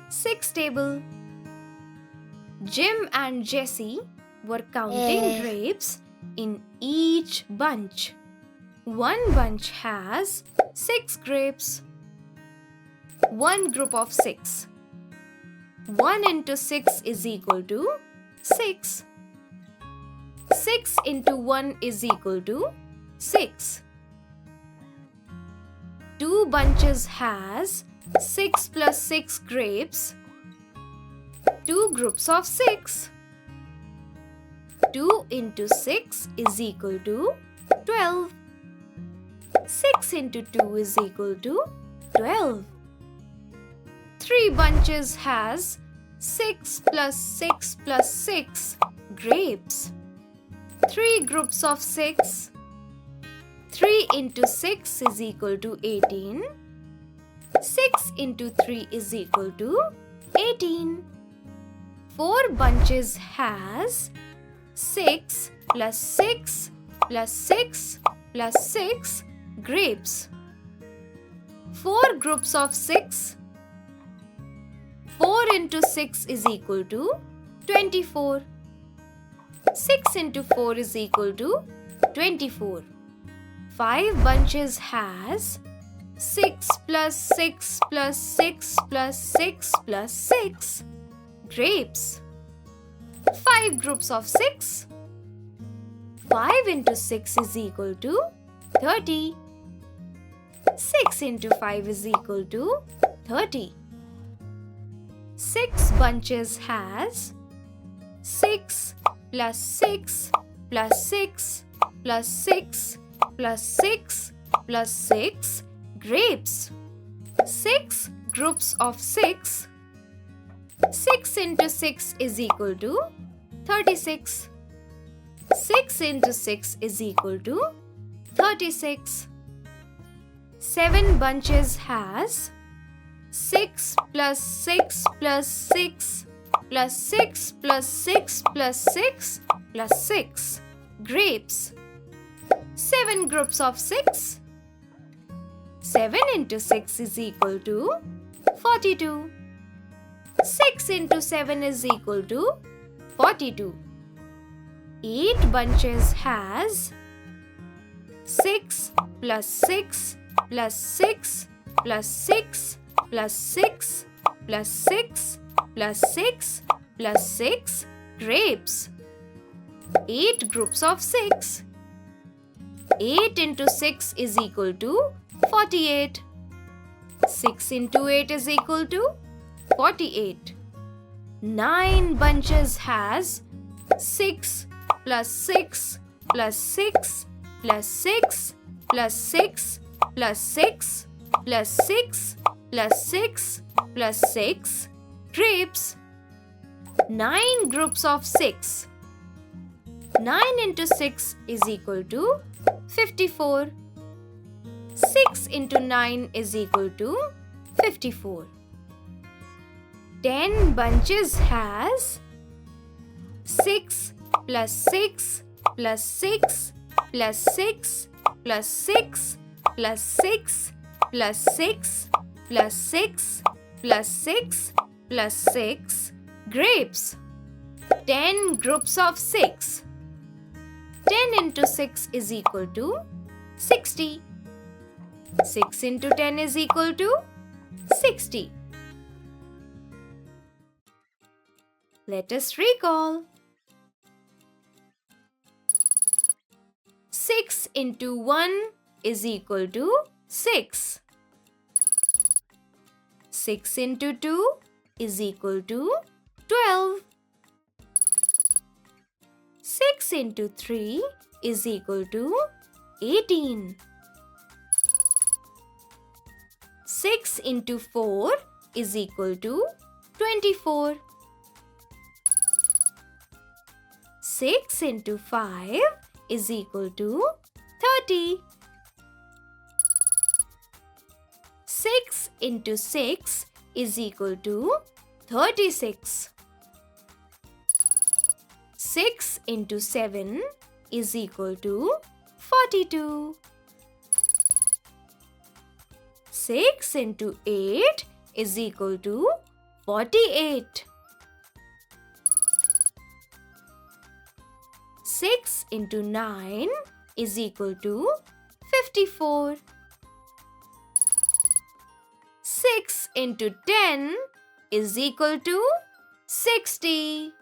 6 table. Jim and Jessie were counting grapes in each bunch. One bunch has 6 grapes. One group of 6. 1 into 6 is equal to 6. 6 into 1 is equal to 6. Two bunches has 6 plus 6 grapes. Two groups of 6. 2 into 6 is equal to 12. 6 into 2 is equal to 12. Three bunches has 6 plus 6 plus 6 grapes. Three groups of 6. 3 into 6 is equal to 18. 6 into 3 is equal to 18. Four bunches has 6 plus 6 plus 6 plus 6 grapes. Four groups of 6. 4 into 6 is equal to 24. 6 into 4 is equal to 24. Five bunches has 6 plus 6 plus 6 plus 6 plus 6 grapes. Five groups of 6. 5 into 6 is equal to 30. 6 into 5 is equal to 30. Six bunches has 6 plus 6 plus 6 plus 6 plus 6 plus 6 grapes. Six groups of 6. 6 into 6 is equal to 36. 6 into 6 is equal to 36. Seven bunches has 6 plus 6 plus 6 plus 6 plus 6 plus 6 plus 6 grapes. Seven groups of 6. 7 into 6 is equal to 42. 6 into 7 is equal to 42. Eight bunches has 6 plus 6 plus 6 plus 6 plus 6 plus 6 plus 6 plus 6 grapes. Eight groups of 6. 8 into 6 is equal to 48. 6 into 8 is equal to 48. Nine bunches has 6 plus 6 plus 6 plus 6 plus 6 plus 6 plus 6 plus 6 plus 6 grapes. Nine groups of 6. 9 into 6 is equal to 54. 6 into 9 is equal to 54. 10 bunches has 6 plus 6 plus 6 plus 6 plus 6 plus 6 plus 6 plus 6 plus 6 plus 6 grapes. 10 groups of 6. 10 into 6 is equal to 60. 6 into 10 is equal to 60. Let us recall. 6 into 1 is equal to 6. 6 into 2 is equal to 12. 6 into 3 is equal to 18. 6 into 4 is equal to 24. 6 into 5 is equal to 30. 6 into 6 is equal to 36. 6 into 7 is equal to 42. 6 into 8 is equal to 48. 6 into 9 is equal to 54. 6 into 10 is equal to 60.